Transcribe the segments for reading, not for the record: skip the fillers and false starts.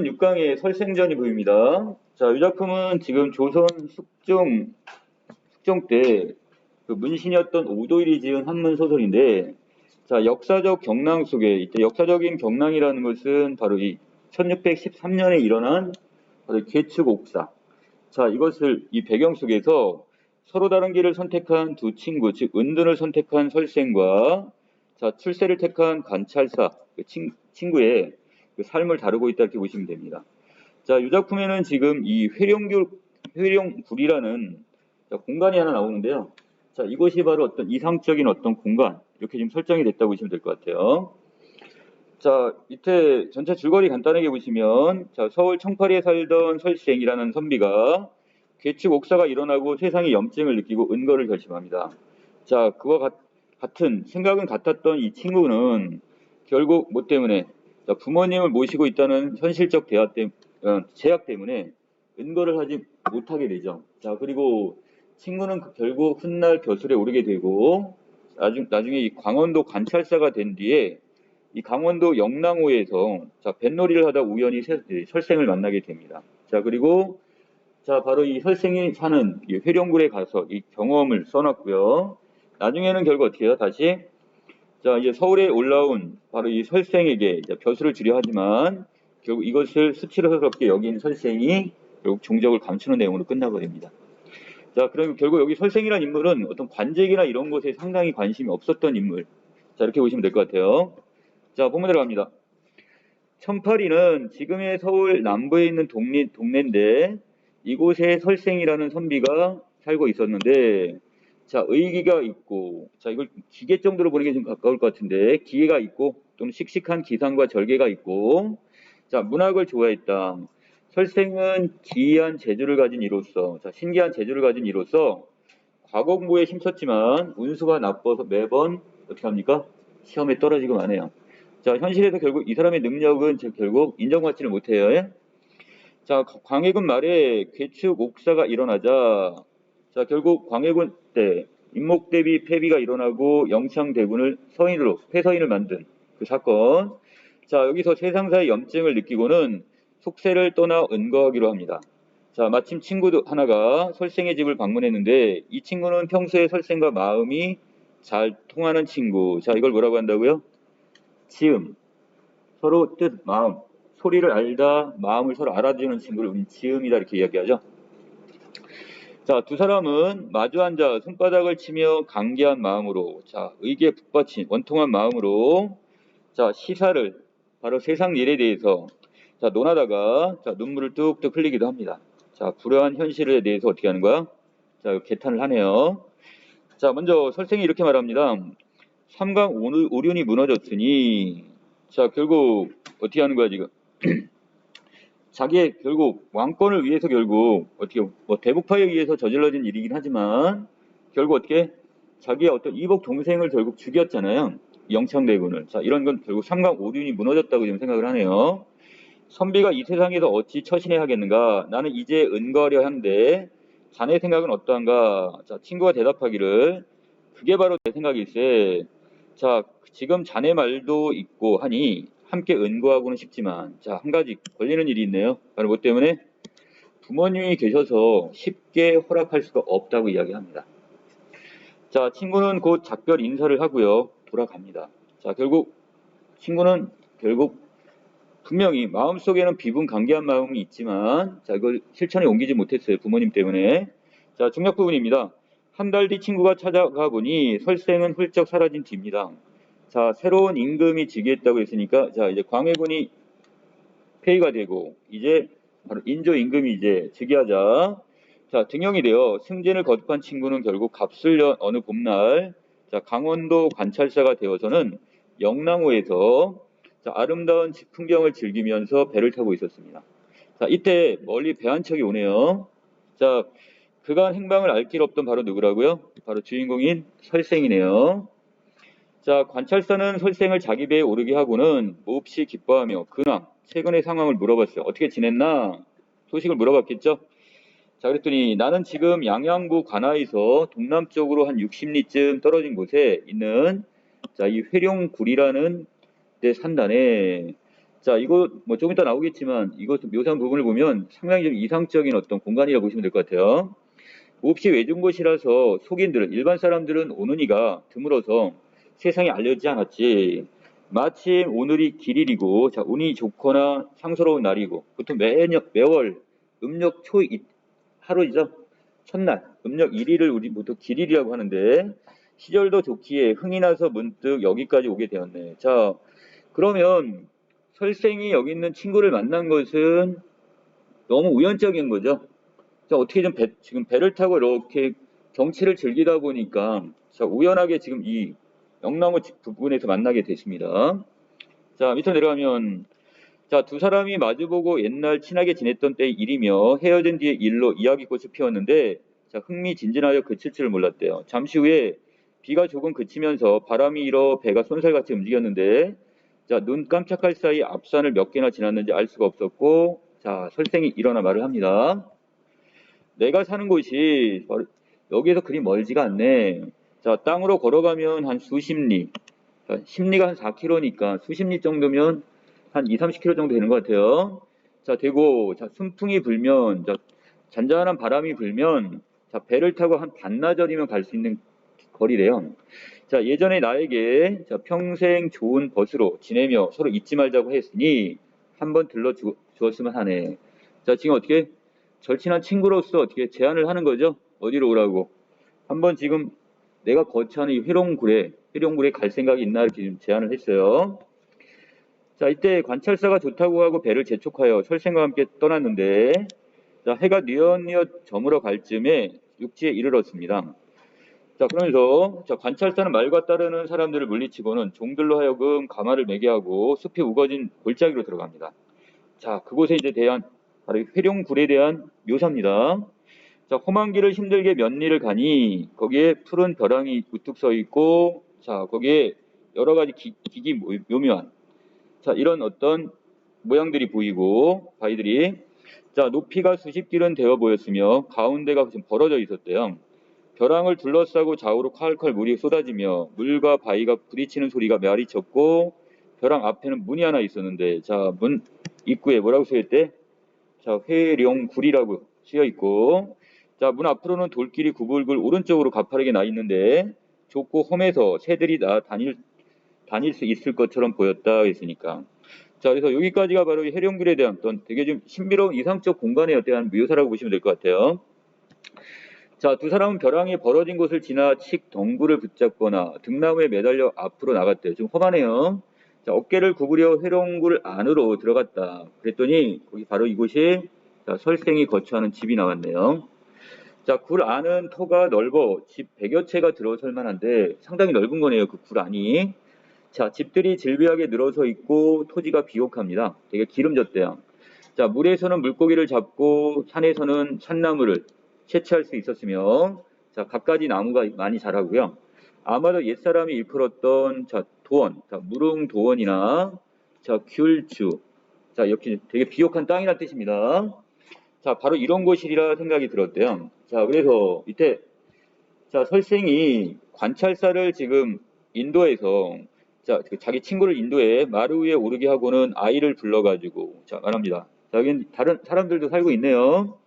6강의 설생전이 보입니다. 자, 이 작품은 지금 조선 숙종 때 그 문신이었던 오도일이 지은 한문 소설인데, 자, 역사적 경랑 속에, 이때 역사적인 경랑이라는 것은 바로 이 1613년에 일어난 바로 계축옥사. 자, 이것을 이 배경 속에서 서로 다른 길을 선택한 두 친구, 즉 은둔을 선택한 설생과 자, 출세를 택한 관찰사, 그 친구의 그 삶을 다루고 있다 이렇게 보시면 됩니다. 자, 이 작품에는 지금 이 회룡굴이라는 공간이 하나 나오는데요. 자, 이것이 바로 어떤 이상적인 어떤 공간, 이렇게 지금 설정이 됐다고 보시면 될 것 같아요. 자, 밑에 전체 줄거리 간단하게 보시면, 자, 서울 청파리에 살던 설생이라는 선비가 괴축 옥사가 일어나고 세상에 염증을 느끼고 은거를 결심합니다. 자, 그와 같은 생각은 같았던 이 친구는 결국 뭐 때문에 부모님을 모시고 있다는 현실적 제약 때문에 은거를 하지 못하게 되죠. 자, 그리고 친구는 결국 훗날 벼슬에 오르게 되고 나중에 이 강원도 관찰사가 된 뒤에 이 강원도 영랑호에서 자, 뱃놀이를 하다 우연히 설생을 만나게 됩니다. 자, 그리고 자, 바로 이 설생이 사는 이 회룡굴에 가서 이 경험을 써놨고요. 나중에는 결국 어떻게 해요? 다시 자, 이제 서울에 올라온 바로 이 설생에게 벼슬을 주려 하지만 결국 이것을 수치스럽게 여긴 설생이 결국 종적을 감추는 내용으로 끝나버립니다. 자, 그럼 결국 여기 설생이라는 인물은 어떤 관직이나 이런 것에 상당히 관심이 없었던 인물. 자, 이렇게 보시면 될 것 같아요. 자, 본문 들어갑니다. 천파리는 지금의 서울 남부에 있는 동네인데 이곳에 설생이라는 선비가 살고 있었는데 자, 의기가 있고 자, 이걸 기계 정도로 보는 게 좀 가까울 것 같은데 기계가 있고 또는 씩씩한 기상과 절개가 있고 자, 문학을 좋아했다. 설생은 기이한 재주를 가진 이로서 자, 신기한 재주를 가진 이로서 과거 공부에 힘썼지만 운수가 나빠서 매번 어떻게 합니까? 시험에 떨어지고만 해요. 자, 현실에서 결국 이 사람의 능력은 결국 인정받지를 못해요. 예? 자, 광해군 말에 괴축 옥사가 일어나자 자, 결국 광해군 때 임목대비 폐비가 일어나고 영창대군을 폐서인을 만든 그 사건. 자, 여기서 세상사의 염증을 느끼고는 속세를 떠나 은거하기로 합니다. 자, 마침 친구 하나가 설생의 집을 방문했는데 이 친구는 평소에 설생과 마음이 잘 통하는 친구. 자, 이걸 뭐라고 한다고요? 지음. 서로 뜻, 마음. 소리를 알다 마음을 서로 알아주는 친구를 지음이다 이렇게 이야기하죠. 자, 두 사람은 마주 앉아 손바닥을 치며 강개한 마음으로 자, 의기에 북받친 원통한 마음으로 자, 시사를 바로 세상 일에 대해서 자, 논하다가 자, 눈물을 뚝뚝 흘리기도 합니다. 자, 불행한 현실에 대해서 어떻게 하는 거야? 자, 개탄을 하네요. 자, 먼저 설생이 이렇게 말합니다. 삼강 오륜이 무너졌으니 자, 결국 어떻게 하는 거야 지금? 자기의 결국 왕권을 위해서 결국 어떻게 뭐 대북파에 의해서 저질러진 일이긴 하지만 결국 어떻게 자기의 어떤 이복 동생을 결국 죽였잖아요. 영창대군을. 자, 이런 건 결국 삼강 오륜이 무너졌다고 지금 생각을 하네요. 선비가 이 세상에서 어찌 처신해야 하겠는가? 나는 이제 은거하려 하는데 자네 생각은 어떠한가? 자, 친구가 대답하기를 그게 바로 내 생각일세. 자, 지금 자네 말도 있고 하니 함께 은거하고는 싶지만 자, 한 가지 걸리는 일이 있네요. 바로 뭐 때문에? 부모님이 계셔서 쉽게 허락할 수가 없다고 이야기합니다. 자, 친구는 곧 작별 인사를 하고요. 돌아갑니다. 자, 친구는 결국 분명히 마음속에는 비분 간계한 마음이 있지만 자, 이걸 실천에 옮기지 못했어요. 부모님 때문에. 자, 중요한 부분입니다. 한 달 뒤 친구가 찾아가 보니 설생은 훌쩍 사라진 뒤입니다. 자, 새로운 임금이 즉위했다고 했으니까 자, 이제 광해군이 폐위가 되고 이제 바로 인조 임금이 이제 즉위하자 자, 등용이 되어 승진을 거듭한 친구는 결국 갑술년 어느 봄날 자, 강원도 관찰사가 되어서는 영랑호에서 자, 아름다운 풍경을 즐기면서 배를 타고 있었습니다. 자, 이때 멀리 배 한 척이 오네요. 자, 그간 행방을 알 길 없던 바로 누구라고요? 바로 주인공인 설생이네요. 자, 관찰사는 설생을 자기 배에 오르게 하고는 몹시 기뻐하며 근황, 최근의 상황을 물어봤어요. 어떻게 지냈나? 소식을 물어봤겠죠? 자, 그랬더니 나는 지금 양양구 관하에서 동남쪽으로 한 60리쯤 떨어진 곳에 있는 자, 이 회룡굴이라는 데 산다네. 자, 이거 뭐 좀 이따 나오겠지만 이것 묘사한 부분을 보면 상당히 좀 이상적인 어떤 공간이라고 보시면 될 것 같아요. 몹시 외진 곳이라서 속인들은 일반 사람들은 오는 이가 드물어서 세상에 알려지지 않았지. 마침 오늘이 길일이고 자, 운이 좋거나 상서로운 날이고 보통 매월 음력 초 하루이죠. 첫날 음력 1일을 우리 보통 길일이라고 하는데 시절도 좋기에 흥이 나서 문득 여기까지 오게 되었네. 자, 그러면 설생이 여기 있는 친구를 만난 것은 너무 우연적인 거죠. 자, 어떻게 좀 지금 배를 타고 이렇게 경치를 즐기다 보니까 자, 우연하게 지금 이 영랑호 부근에서 만나게 됐습니다. 자, 밑으로 내려가면 자, 두 사람이 마주보고 옛날 친하게 지냈던 때의 일이며 헤어진 뒤의 일로 이야기꽃을 피웠는데 자, 흥미진진하여 그칠 줄 몰랐대요. 잠시 후에 비가 조금 그치면서 바람이 일어 배가 쏜살같이 움직였는데 자, 눈 깜짝할 사이 앞산을 몇 개나 지났는지 알 수가 없었고 자, 설생이 일어나 말을 합니다. 내가 사는 곳이 바로 여기에서 그리 멀지가 않네. 자, 땅으로 걸어가면 한 수십 리, 자, 10리가 한 4km니까 수십 리 정도면 한 2, 30km 정도 되는 것 같아요. 자, 되고, 자, 순풍이 불면, 자, 잔잔한 바람이 불면, 자, 배를 타고 한 반나절이면 갈 수 있는 거리래요. 자, 예전에 나에게 자, 평생 좋은 벗으로 지내며 서로 잊지 말자고 했으니 한번 들러 주었으면 하네. 자, 지금 어떻게 절친한 친구로서 어떻게 제안을 하는 거죠? 어디로 오라고. 한번 지금 내가 거처하는 이 회룡굴에 갈 생각이 있나 이렇게 지금 제안을 했어요. 자, 이때 관찰사가 좋다고 하고 배를 재촉하여 설생과 함께 떠났는데 자, 해가 뉘엿뉘엿 저물어 갈 즈음에 육지에 이르렀습니다. 자, 그러면서 자, 관찰사는 말과 따르는 사람들을 물리치고는 종들로 하여금 가마를 매게 하고 숲이 우거진 골짜기로 들어갑니다. 자, 그곳에 이제 대한 바로 회룡굴에 대한 묘사입니다. 자, 험한 길을 힘들게 몇 리를 가니 거기에 푸른 벼랑이 우뚝 서 있고 자, 거기에 여러 가지 기기 묘묘한 자, 이런 어떤 모양들이 보이고 바위들이 자, 높이가 수십 길은 되어 보였으며 가운데가 좀 벌어져 있었대요. 벼랑을 둘러싸고 좌우로 칼칼 물이 쏟아지며 물과 바위가 부딪히는 소리가 메아리 쳤고 벼랑 앞에는 문이 하나 있었는데 자, 문 입구에 뭐라고 쓰여있대? 자, 회룡굴이라고 쓰여있고 자, 문 앞으로는 돌길이 구불굴 오른쪽으로 가파르게 나 있는데 좁고 험해서 새들이 다닐 수 있을 것처럼 보였다 했으니까 자, 그래서 여기까지가 바로 이 해룡굴에 대한 어떤 되게 좀 신비로운 이상적 공간에 대한 묘사라고 보시면 될 것 같아요. 자, 두 사람은 벼랑이 벌어진 곳을 지나 칡 덩굴을 붙잡거나 등나무에 매달려 앞으로 나갔대요. 좀 험하네요. 자, 어깨를 구부려 회룡굴 안으로 들어갔다. 그랬더니 거기 바로 이곳이 자, 설생이 거처하는 집이 나왔네요. 자, 굴 안은 터가 넓어 집 100여 채가 들어설 만한데 상당히 넓은 거네요. 그 굴 안이. 자, 집들이 질비하게 늘어서 있고 토지가 비옥합니다. 되게 기름졌대요. 자, 물에서는 물고기를 잡고 산에서는 산나무를 채취할 수 있었으며 자, 갖가지 나무가 많이 자라고요. 아마도 옛사람이 일컬었던 자, 도원, 자, 무릉도원이나 자, 귤주. 자, 이렇게 되게 비옥한 땅이라는 뜻입니다. 자, 바로 이런 곳이라 생각이 들었대요. 자, 그래서 이때 자, 설생이 관찰사를 지금 인도에서 자, 자기 친구를 인도에 마루 위에 오르게 하고는 아이를 불러가지고 자, 말합니다. 자, 여긴 다른 사람들도 살고 있네요.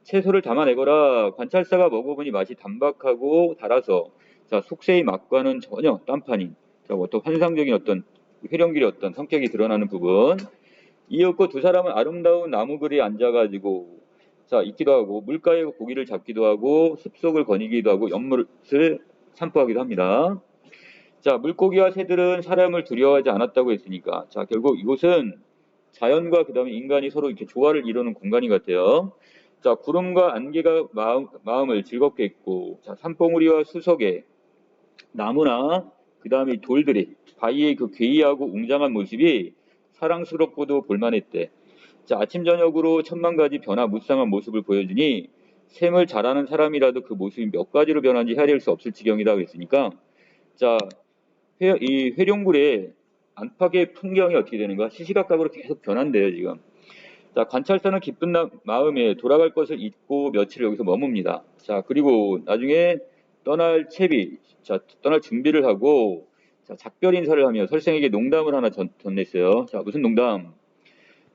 채소를 담아내거라. 관찰사가 먹어보니 맛이 단박하고 달아서 자, 속세의 맛과는 전혀 딴판인 자, 어떤 환상적인 어떤 회령길의 어떤 성격이 드러나는 부분. 이었고 두 사람은 아름다운 나무글에 앉아가지고 자, 있기도 하고 물가에 고기를 잡기도 하고 숲속을 거니기도 하고 연못을 산보하기도 합니다. 자, 물고기와 새들은 사람을 두려워하지 않았다고 했으니까 자, 결국 이곳은 자연과 그다음에 인간이 서로 이렇게 조화를 이루는 공간인 것 같아요. 자, 구름과 안개가 마음을 즐겁게 했고 자, 산봉우리와 수석에 나무나 그다음에 돌들이 바위의 그 괴이하고 웅장한 모습이 사랑스럽고도 볼만했대. 자, 아침 저녁으로 천만 가지 변화 무쌍한 모습을 보여주니 셈을 잘하는 사람이라도 그 모습이 몇 가지로 변한지 헤아릴 수 없을 지경이라고 했으니까 자, 이 회룡굴의 안팎의 풍경이 어떻게 되는가 시시각각으로 계속 변한대요 지금. 자, 관찰사는 기쁜 마음에 돌아갈 것을 잊고 며칠 여기서 머뭅니다. 자, 그리고 나중에 떠날 준비를 하고 자, 작별 인사를 하며 설생에게 농담을 하나 전냈어요. 자, 무슨 농담?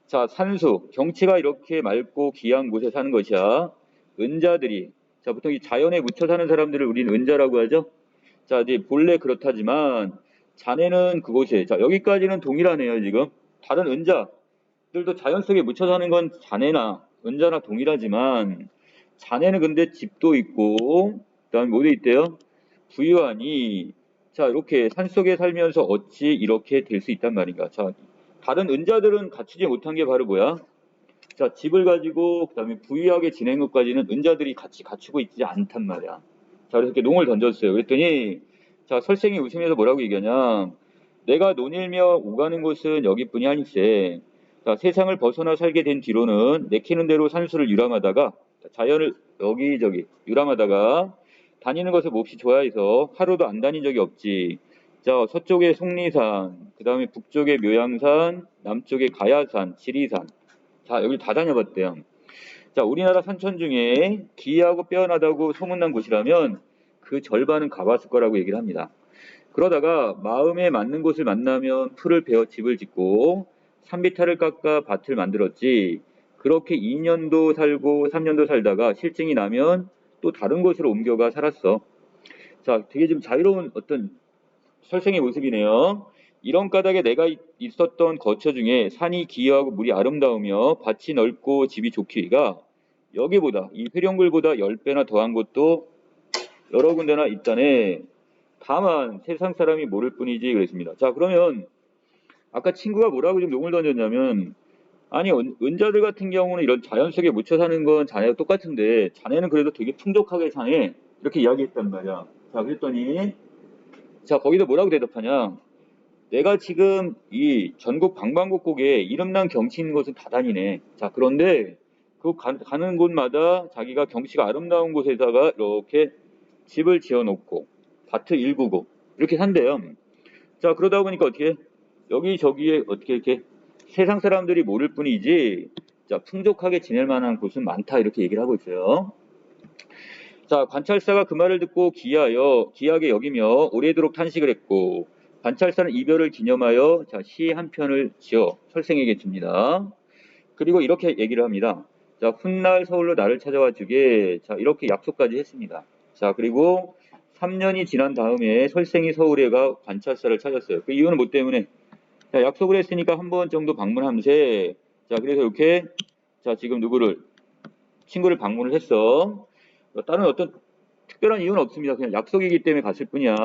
자, 산수, 경치가 이렇게 맑고 귀한 곳에 사는 것이야. 은자들이, 자, 보통 이 자연에 묻혀 사는 사람들을 우리는 은자라고 하죠. 자, 이제 본래 그렇다지만 자네는 그곳에, 자, 여기까지는 동일하네요, 지금. 다른 은자들도 자연 속에 묻혀 사는 건 자네나 은자나 동일하지만 자네는 근데 집도 있고 그다음에 뭐도 있대요? 부유하니 자, 이렇게 산속에 살면서 어찌 이렇게 될 수 있단 말인가. 자, 다른 은자들은 갖추지 못한 게 바로 뭐야? 자, 집을 가지고 그다음에 부유하게 지낸 것까지는 은자들이 같이 갖추고 있지 않단 말이야. 자, 그래서 이렇게 농을 던졌어요. 그랬더니 자, 설생이 웃으면서 뭐라고 얘기하냐? 내가 논일며 오가는 곳은 여기뿐이 아니세. 자, 세상을 벗어나 살게 된 뒤로는 내키는 대로 산수를 유람하다가 자연을 여기저기 유람하다가 다니는 것을 몹시 좋아해서 하루도 안 다닌 적이 없지. 자, 서쪽에 속리산, 그 다음에 북쪽에 묘양산, 남쪽에 가야산, 지리산. 자, 여기 다 다녀봤대요. 자, 우리나라 산천 중에 기이하고 빼어나다고 소문난 곳이라면 그 절반은 가봤을 거라고 얘기를 합니다. 그러다가 마음에 맞는 곳을 만나면 풀을 베어 집을 짓고 산비탈을 깎아 밭을 만들었지. 그렇게 2년도 살고 3년도 살다가 실증이 나면 또 다른 곳으로 옮겨가 살았어. 자, 되게 좀 자유로운 어떤 설생의 모습이네요. 이런 까닭에 내가 있었던 거처 중에 산이 기이하고 물이 아름다우며 밭이 넓고 집이 좋기가 여기보다 이 회령굴보다 10배나 더한 곳도 여러 군데나 있다네. 다만 세상 사람이 모를 뿐이지 그랬습니다. 자, 그러면 아까 친구가 뭐라고 좀 용을 던졌냐면 아니 은자들 같은 경우는 이런 자연 속에 묻혀 사는 건 자네가 똑같은데 자네는 그래도 되게 풍족하게 사네 이렇게 이야기했단 말이야. 자, 그랬더니 자, 거기다 뭐라고 대답하냐? 내가 지금 이 전국 방방곡곡에 이름난 경치 있는 곳은 다 다니네. 자, 그런데 그 가는 곳마다 자기가 경치가 아름다운 곳에다가 이렇게 집을 지어놓고 밭을 일구고 이렇게 산대요. 자, 그러다 보니까 어떻게 여기저기에 어떻게 이렇게 세상 사람들이 모를 뿐이지 자, 풍족하게 지낼 만한 곳은 많다 이렇게 얘기를 하고 있어요. 자, 관찰사가 그 말을 듣고 기이하게 여기며 오래도록 탄식을 했고 관찰사는 이별을 기념하여 자, 시 한 편을 지어 설생에게 줍니다. 그리고 이렇게 얘기를 합니다. 자, 훗날 서울로 나를 찾아와 주게 자, 이렇게 약속까지 했습니다. 자, 그리고 3년이 지난 다음에 설생이 서울에 가 관찰사를 찾았어요. 그 이유는 뭐 때문에? 자, 약속을 했으니까 한 번 정도 방문하면서 자, 그래서 이렇게 자, 지금 친구를 방문을 했어. 다른 어떤 특별한 이유는 없습니다. 그냥 약속이기 때문에 갔을 뿐이야.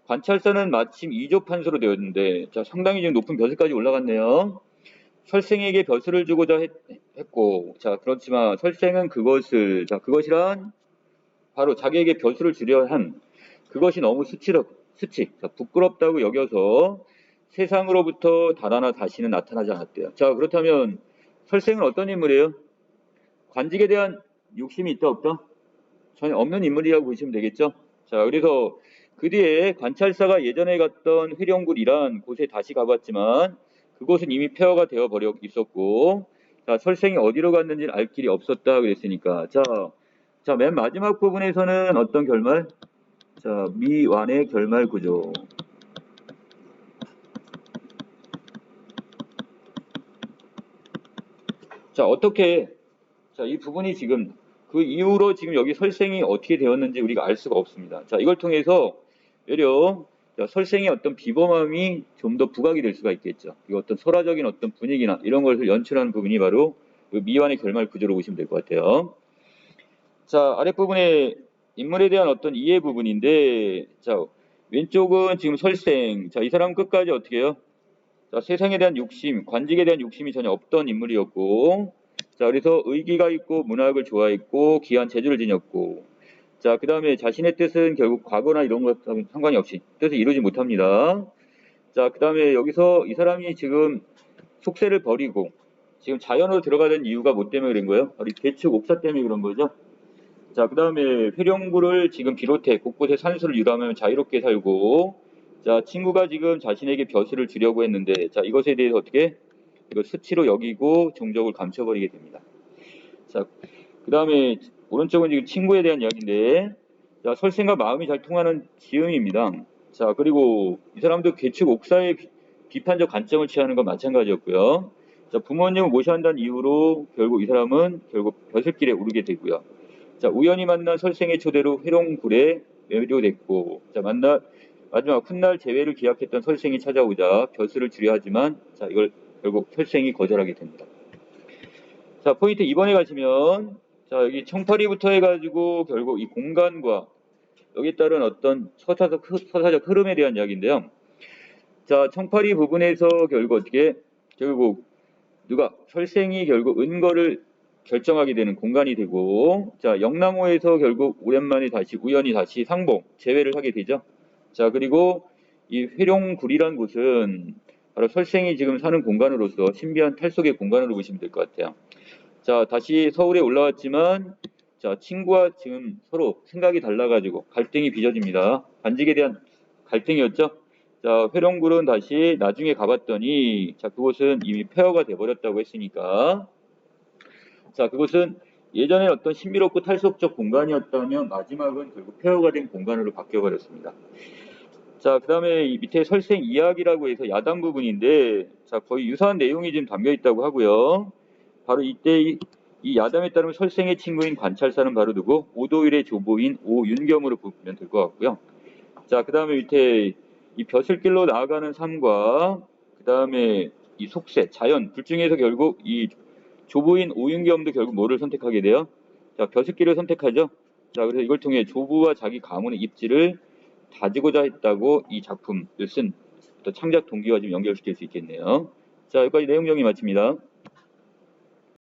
관찰사는 마침 2조 판서로 되었는데 자, 상당히 지금 높은 벼슬까지 올라갔네요. 설생에게 벼슬을 주고자 했고 자, 그렇지만 설생은 그것이란 바로 자기에게 벼슬을 주려 한 그것이 너무 자, 부끄럽다고 여겨서 세상으로부터 달아나 다시는 나타나지 않았대요. 자, 그렇다면 설생은 어떤 인물이에요? 관직에 대한 욕심이 있다 없다? 전혀 없는 인물이라고 보시면 되겠죠. 자, 그래서 그 뒤에 관찰사가 예전에 갔던 회령굴이란 곳에 다시 가봤지만 그곳은 이미 폐허가 되어 버려 있었고 자, 설생이 어디로 갔는지는 알 길이 없었다 그랬으니까 자, 맨 마지막 부분에서는 어떤 결말? 자, 미완의 결말 구조. 자, 이 부분이 지금 그 이후로 지금 여기 설생이 어떻게 되었는지 우리가 알 수가 없습니다. 자, 이걸 통해서 오히려 설생의 어떤 비범함이 좀 더 부각이 될 수가 있겠죠. 이 어떤 소라적인 어떤 분위기나 이런 것을 연출하는 부분이 바로 그 미완의 결말 구조로 보시면 될 것 같아요. 자, 아랫부분에 인물에 대한 어떤 이해 부분인데, 자, 왼쪽은 지금 설생. 자, 이 사람은 끝까지 어떻게 해요? 자, 세상에 대한 욕심, 관직에 대한 욕심이 전혀 없던 인물이었고, 자, 그래서 의기가 있고 문학을 좋아했고 귀한 재주를 지녔고, 자, 그 다음에 자신의 뜻은 결국 과거나 이런 것과는 상관이 없이 뜻을 이루지 못합니다. 자, 그 다음에 여기서 이 사람이 지금 속세를 버리고 지금 자연으로 들어가는 이유가 뭐 때문에 그런 거예요? 바로 계측 옥사 때문에 그런 거죠. 자, 그 다음에 회령부를 지금 비롯해 곳곳에 산수를 유람하며 자유롭게 살고, 자, 친구가 지금 자신에게 벼슬을 주려고 했는데, 자, 이것에 대해서 어떻게? 이거 수치로 여기고 종족을 감춰버리게 됩니다. 자, 그 다음에 오른쪽은 지금 친구에 대한 이야기인데, 자, 설생과 마음이 잘 통하는 지음입니다. 자, 그리고 이 사람도 계측 옥사의 비판적 관점을 취하는 건 마찬가지였고요. 자, 부모님을 모셔한다는 이유로 결국 이 사람은 결국 벼슬길에 오르게 되고요. 자, 우연히 만난 설생의 초대로 회롱굴에 매료됐고, 자, 마지막 훗날 재회를 기약했던 설생이 찾아오자 벼슬을 주려 하지만, 자, 이걸 결국 설생이 거절하게 됩니다. 자, 포인트 2번에 가시면, 자, 여기 청파리부터 해가지고 결국 이 공간과 여기에 따른 어떤 서사적 흐름에 대한 이야기인데요. 자, 청파리 부분에서 결국 설생이 결국 은거를 결정하게 되는 공간이 되고, 자, 영랑호에서 결국 오랜만에 우연히 다시 상봉, 재회를 하게 되죠. 자, 그리고 이 회룡굴이란 곳은 바로 설생이 지금 사는 공간으로서 신비한 탈속의 공간으로 보시면 될 것 같아요. 자, 다시 서울에 올라왔지만, 자, 친구와 지금 서로 생각이 달라가지고 갈등이 빚어집니다. 관직에 대한 갈등이었죠. 자, 회룡굴은 다시 나중에 가봤더니, 자, 그곳은 이미 폐허가 돼버렸다고 했으니까, 자, 그곳은 예전에 어떤 신비롭고 탈속적 공간이었다면 마지막은 결국 폐허가 된 공간으로 바뀌어버렸습니다. 자, 그 다음에 이 밑에 설생 이야기라고 해서 야단 부분인데, 자, 거의 유사한 내용이 지금 담겨 있다고 하고요. 바로 이때 이 야담에 따르면 설생의 친구인 관찰사는 바로 누구? 오도일의 조보인 오윤겸으로 보면 될 것 같고요. 자, 그 다음에 밑에 이 벼슬길로 나아가는 삶과 그 다음에 이 속세, 자연 둘 중에서 결국 이 조부인 오윤겸도 결국 뭐를 선택하게 돼요? 자, 벼슬길을 선택하죠. 자, 그래서 이걸 통해 조부와 자기 가문의 입지를 다지고자 했다고 이 작품을 쓴 창작 동기와 좀 연결시킬 수 있겠네요. 자, 여기까지 내용 정리 마칩니다.